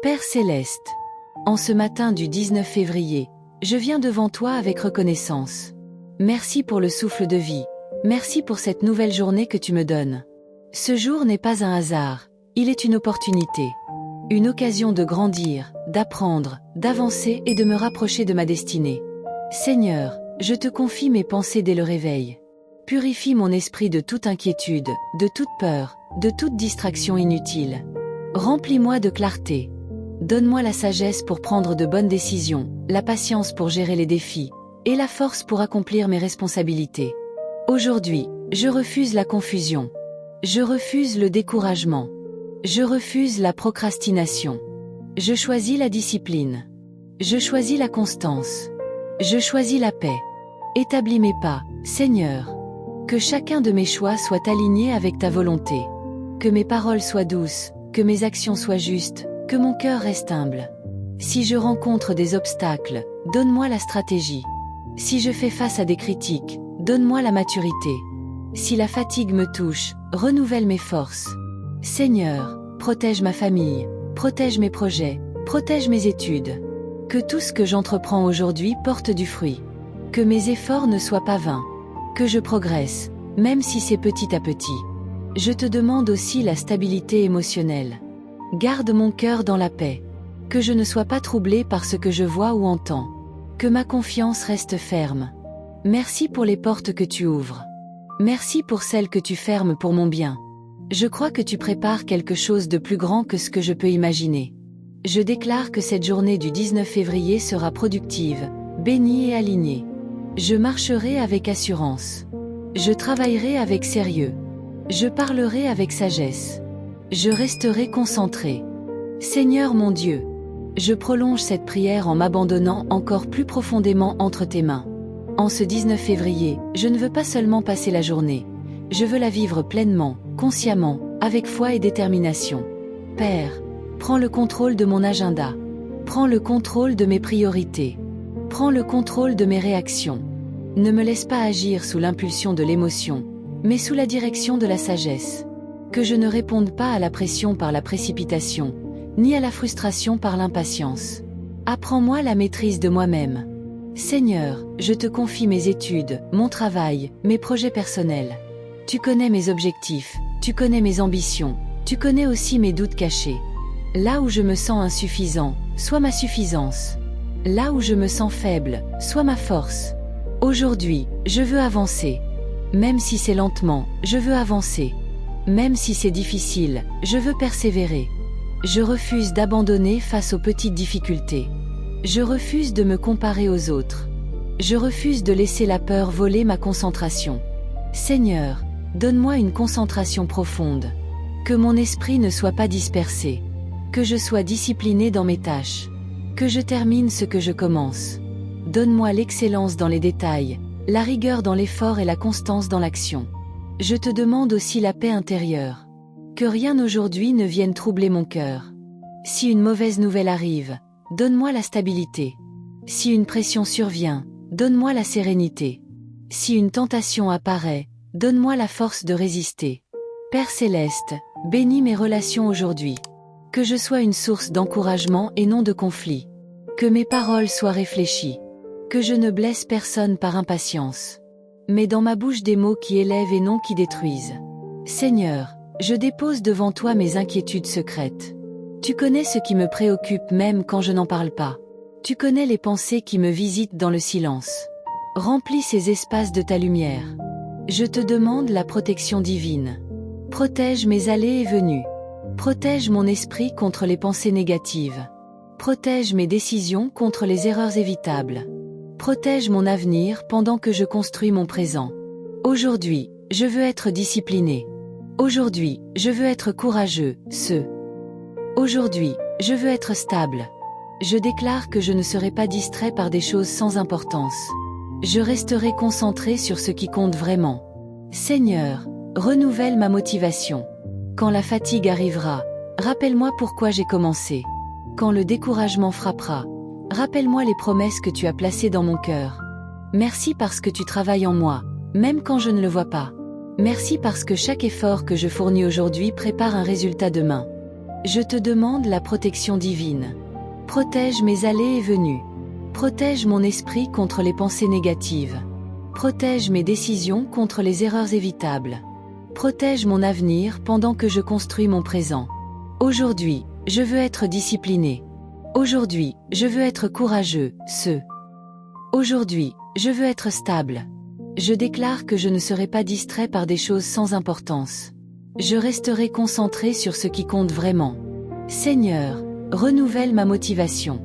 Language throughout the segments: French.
Père céleste, en ce matin du 19 février, je viens devant toi avec reconnaissance. Merci pour le souffle de vie, merci pour cette nouvelle journée que tu me donnes. Ce jour n'est pas un hasard, il est une opportunité. Une occasion de grandir, d'apprendre, d'avancer et de me rapprocher de ma destinée. Seigneur, je te confie mes pensées dès le réveil. Purifie mon esprit de toute inquiétude, de toute peur, de toute distraction inutile. Remplis-moi de clarté. Donne-moi la sagesse pour prendre de bonnes décisions, la patience pour gérer les défis, et la force pour accomplir mes responsabilités. Aujourd'hui, je refuse la confusion. Je refuse le découragement. Je refuse la procrastination. Je choisis la discipline. Je choisis la constance. Je choisis la paix. Établis mes pas, Seigneur. Que chacun de mes choix soit aligné avec ta volonté. Que mes paroles soient douces, que mes actions soient justes, que mon cœur reste humble. Si je rencontre des obstacles, donne-moi la stratégie. Si je fais face à des critiques, donne-moi la maturité. Si la fatigue me touche, renouvelle mes forces. Seigneur, protège ma famille, protège mes projets, protège mes études. Que tout ce que j'entreprends aujourd'hui porte du fruit. Que mes efforts ne soient pas vains. Que je progresse, même si c'est petit à petit. Je te demande aussi la stabilité émotionnelle. Garde mon cœur dans la paix. Que je ne sois pas troublé par ce que je vois ou entends. Que ma confiance reste ferme. Merci pour les portes que tu ouvres. Merci pour celles que tu fermes pour mon bien. Je crois que tu prépares quelque chose de plus grand que ce que je peux imaginer. Je déclare que cette journée du 19 février sera productive, bénie et alignée. Je marcherai avec assurance. Je travaillerai avec sérieux. Je parlerai avec sagesse. Je resterai concentré. Seigneur mon Dieu, je prolonge cette prière en m'abandonnant encore plus profondément entre tes mains. En ce 19 février, je ne veux pas seulement passer la journée. Je veux la vivre pleinement, consciemment, avec foi et détermination. Père, prends le contrôle de mon agenda. Prends le contrôle de mes priorités. Prends le contrôle de mes réactions. Ne me laisse pas agir sous l'impulsion de l'émotion, mais sous la direction de la sagesse. Que je ne réponde pas à la pression par la précipitation, ni à la frustration par l'impatience. Apprends-moi la maîtrise de moi-même. Seigneur, je te confie mes études, mon travail, mes projets personnels. Tu connais mes objectifs, tu connais mes ambitions, tu connais aussi mes doutes cachés. Là où je me sens insuffisant, sois ma suffisance. Là où je me sens faible, sois ma force. Aujourd'hui, je veux avancer. Même si c'est lentement, je veux avancer. Même si c'est difficile, je veux persévérer. Je refuse d'abandonner face aux petites difficultés. Je refuse de me comparer aux autres. Je refuse de laisser la peur voler ma concentration. Seigneur, donne-moi une concentration profonde. Que mon esprit ne soit pas dispersé. Que je sois discipliné dans mes tâches. Que je termine ce que je commence. Donne-moi l'excellence dans les détails, la rigueur dans l'effort et la constance dans l'action. Je te demande aussi la paix intérieure. Que rien aujourd'hui ne vienne troubler mon cœur. Si une mauvaise nouvelle arrive, donne-moi la stabilité. Si une pression survient, donne-moi la sérénité. Si une tentation apparaît, donne-moi la force de résister. Père céleste, bénis mes relations aujourd'hui. Que je sois une source d'encouragement et non de conflit. Que mes paroles soient réfléchies. Que je ne blesse personne par impatience. Mets dans ma bouche des mots qui élèvent et non qui détruisent. Seigneur, je dépose devant toi mes inquiétudes secrètes. Tu connais ce qui me préoccupe même quand je n'en parle pas. Tu connais les pensées qui me visitent dans le silence. Remplis ces espaces de ta lumière. Je te demande la protection divine. Protège mes allées et venues. Protège mon esprit contre les pensées négatives. Protège mes décisions contre les erreurs évitables. Protège mon avenir pendant que je construis mon présent. Aujourd'hui, je veux être discipliné. Aujourd'hui, je veux être courageux, Aujourd'hui, je veux être stable. Je déclare que je ne serai pas distrait par des choses sans importance. Je resterai concentré sur ce qui compte vraiment. Seigneur, renouvelle ma motivation. Quand la fatigue arrivera, rappelle-moi pourquoi j'ai commencé. Quand le découragement frappera, rappelle-moi les promesses que tu as placées dans mon cœur. Merci parce que tu travailles en moi, même quand je ne le vois pas. Merci parce que chaque effort que je fournis aujourd'hui prépare un résultat demain. Je te demande la protection divine. Protège mes allées et venues. Protège mon esprit contre les pensées négatives. Protège mes décisions contre les erreurs évitables. Protège mon avenir pendant que je construis mon présent. Aujourd'hui, je veux être discipliné. Aujourd'hui, je veux être courageux, Aujourd'hui, je veux être stable. Je déclare que je ne serai pas distrait par des choses sans importance. Je resterai concentré sur ce qui compte vraiment. Seigneur, renouvelle ma motivation.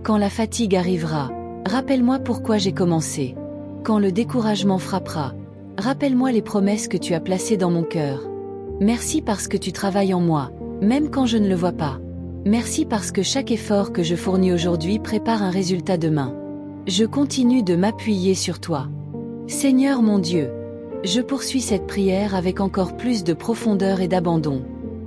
Quand la fatigue arrivera, rappelle-moi pourquoi j'ai commencé. Quand le découragement frappera, rappelle-moi les promesses que tu as placées dans mon cœur. Merci parce que tu travailles en moi, même quand je ne le vois pas. Merci parce que chaque effort que je fournis aujourd'hui prépare un résultat demain. Je continue de m'appuyer sur toi. Seigneur mon Dieu, je poursuis cette prière avec encore plus de profondeur et d'abandon.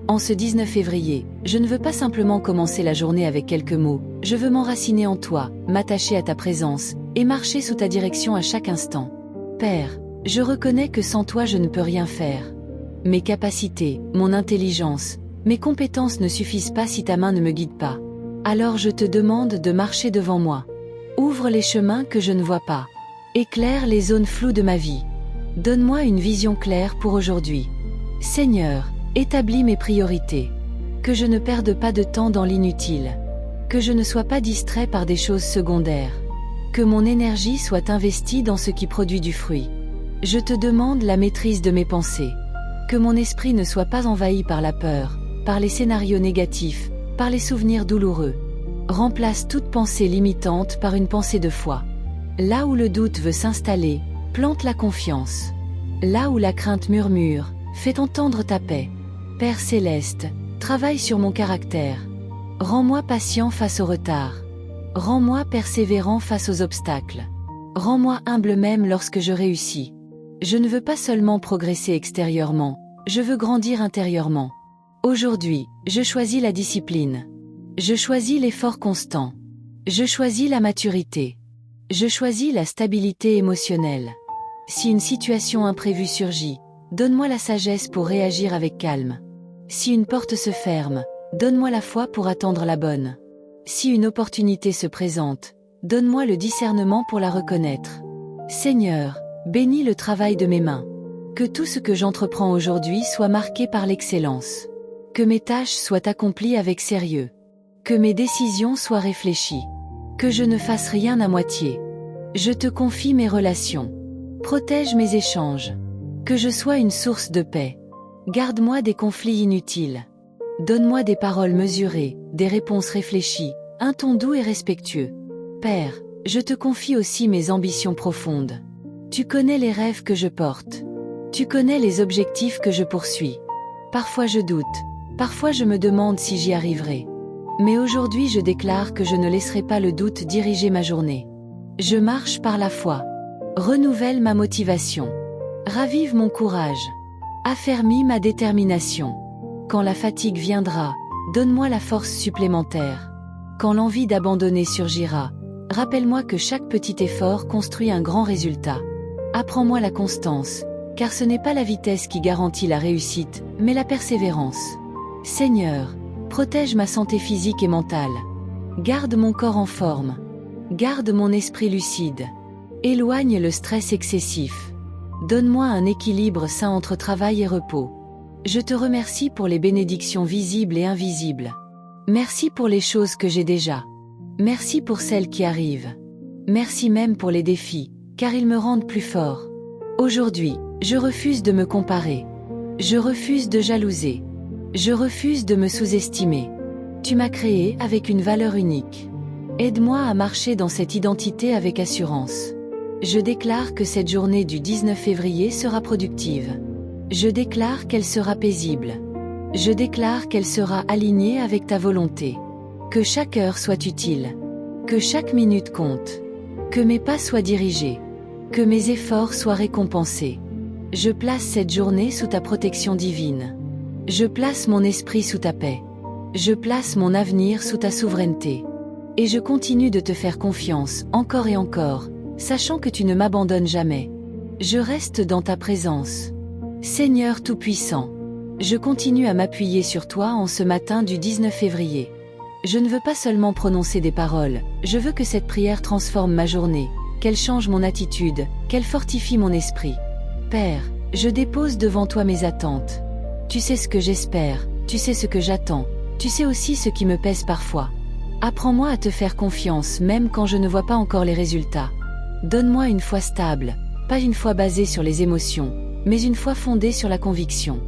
En ce 19 février, je ne veux pas simplement commencer la journée avec quelques mots, je veux m'enraciner en toi, m'attacher à ta présence, et marcher sous ta direction à chaque instant. Père, je reconnais que sans toi je ne peux rien faire. Mes capacités, mon intelligence, mes compétences ne suffisent pas si ta main ne me guide pas. Alors je te demande de marcher devant moi. Ouvre les chemins que je ne vois pas. Éclaire les zones floues de ma vie. Donne-moi une vision claire pour aujourd'hui. Seigneur, établis mes priorités. Que je ne perde pas de temps dans l'inutile. Que je ne sois pas distrait par des choses secondaires. Que mon énergie soit investie dans ce qui produit du fruit. Je te demande la maîtrise de mes pensées. Que mon esprit ne soit pas envahi par la peur, par les scénarios négatifs, par les souvenirs douloureux. Remplace toute pensée limitante par une pensée de foi. Là où le doute veut s'installer, plante la confiance. Là où la crainte murmure, fais entendre ta paix. Père céleste, travaille sur mon caractère. Rends-moi patient face au retard. Rends-moi persévérant face aux obstacles. Rends-moi humble même lorsque je réussis. Je ne veux pas seulement progresser extérieurement, je veux grandir intérieurement. Aujourd'hui, je choisis la discipline. Je choisis l'effort constant. Je choisis la maturité. Je choisis la stabilité émotionnelle. Si une situation imprévue surgit, donne-moi la sagesse pour réagir avec calme. Si une porte se ferme, donne-moi la foi pour attendre la bonne. Si une opportunité se présente, donne-moi le discernement pour la reconnaître. Seigneur, bénis le travail de mes mains. Que tout ce que j'entreprends aujourd'hui soit marqué par l'excellence. Que mes tâches soient accomplies avec sérieux. Que mes décisions soient réfléchies. Que je ne fasse rien à moitié. Je te confie mes relations. Protège mes échanges. Que je sois une source de paix. Garde-moi des conflits inutiles. Donne-moi des paroles mesurées, des réponses réfléchies, un ton doux et respectueux. Père, je te confie aussi mes ambitions profondes. Tu connais les rêves que je porte. Tu connais les objectifs que je poursuis. Parfois je doute, parfois je me demande si j'y arriverai. Mais aujourd'hui je déclare que je ne laisserai pas le doute diriger ma journée. Je marche par la foi. Renouvelle ma motivation. Ravive mon courage. Affermis ma détermination. Quand la fatigue viendra, donne-moi la force supplémentaire. Quand l'envie d'abandonner surgira, rappelle-moi que chaque petit effort construit un grand résultat. Apprends-moi la constance, car ce n'est pas la vitesse qui garantit la réussite, mais la persévérance. Seigneur, protège ma santé physique et mentale. Garde mon corps en forme. Garde mon esprit lucide. Éloigne le stress excessif. Donne-moi un équilibre sain entre travail et repos. Je te remercie pour les bénédictions visibles et invisibles. Merci pour les choses que j'ai déjà. Merci pour celles qui arrivent. Merci même pour les défis, car ils me rendent plus fort. Aujourd'hui, je refuse de me comparer. Je refuse de jalouser. Je refuse de me sous-estimer. Tu m'as créé avec une valeur unique. Aide-moi à marcher dans cette identité avec assurance. Je déclare que cette journée du 19 février sera productive. Je déclare qu'elle sera paisible. Je déclare qu'elle sera alignée avec ta volonté. Que chaque heure soit utile. Que chaque minute compte. Que mes pas soient dirigés. Que mes efforts soient récompensés. Je place cette journée sous ta protection divine. Je place mon esprit sous ta paix. Je place mon avenir sous ta souveraineté. Et je continue de te faire confiance, encore et encore, sachant que tu ne m'abandonnes jamais. Je reste dans ta présence. Seigneur Tout-Puissant, Je continue à m'appuyer sur toi en ce matin du 19 février. Je ne veux pas seulement prononcer des paroles, je veux que cette prière transforme ma journée, qu'elle change mon attitude, qu'elle fortifie mon esprit. Père, je dépose devant toi mes attentes. Tu sais ce que j'espère, tu sais ce que j'attends, tu sais aussi ce qui me pèse parfois. Apprends-moi à te faire confiance même quand je ne vois pas encore les résultats. Donne-moi une foi stable, pas une foi basée sur les émotions, mais une foi fondée sur la conviction.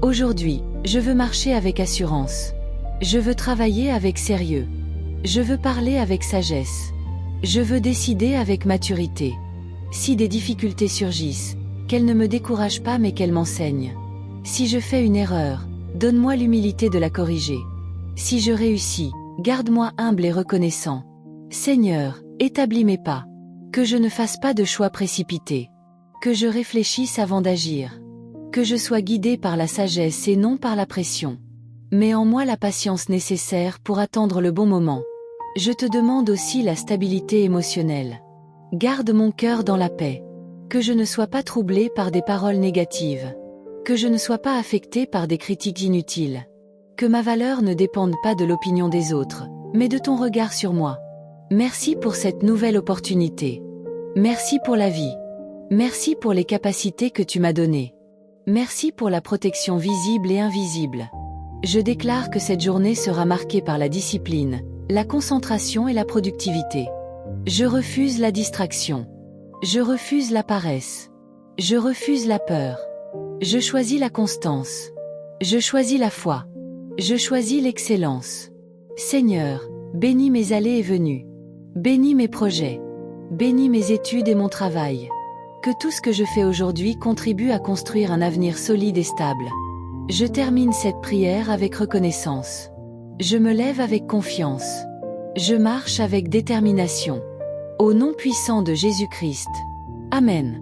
Aujourd'hui, je veux marcher avec assurance. Je veux travailler avec sérieux. Je veux parler avec sagesse. Je veux décider avec maturité. Si des difficultés surgissent, qu'elles ne me découragent pas mais qu'elles m'enseignent. Si je fais une erreur, donne-moi l'humilité de la corriger. Si je réussis, garde-moi humble et reconnaissant. Seigneur, établis mes pas. Que je ne fasse pas de choix précipités. Que je réfléchisse avant d'agir. Que je sois guidé par la sagesse et non par la pression. Mets en moi la patience nécessaire pour attendre le bon moment. Je te demande aussi la stabilité émotionnelle. Garde mon cœur dans la paix. Que je ne sois pas troublé par des paroles négatives. Que je ne sois pas affecté par des critiques inutiles. Que ma valeur ne dépende pas de l'opinion des autres, mais de ton regard sur moi. Merci pour cette nouvelle opportunité. Merci pour la vie. Merci pour les capacités que tu m'as données. Merci pour la protection visible et invisible. Je déclare que cette journée sera marquée par la discipline, la concentration et la productivité. Je refuse la distraction. Je refuse la paresse. Je refuse la peur. Je choisis la constance. Je choisis la foi. Je choisis l'excellence. Seigneur, bénis mes allées et venues. Bénis mes projets. Bénis mes études et mon travail. Que tout ce que je fais aujourd'hui contribue à construire un avenir solide et stable. Je termine cette prière avec reconnaissance. Je me lève avec confiance. Je marche avec détermination. Au nom puissant de Jésus-Christ. Amen.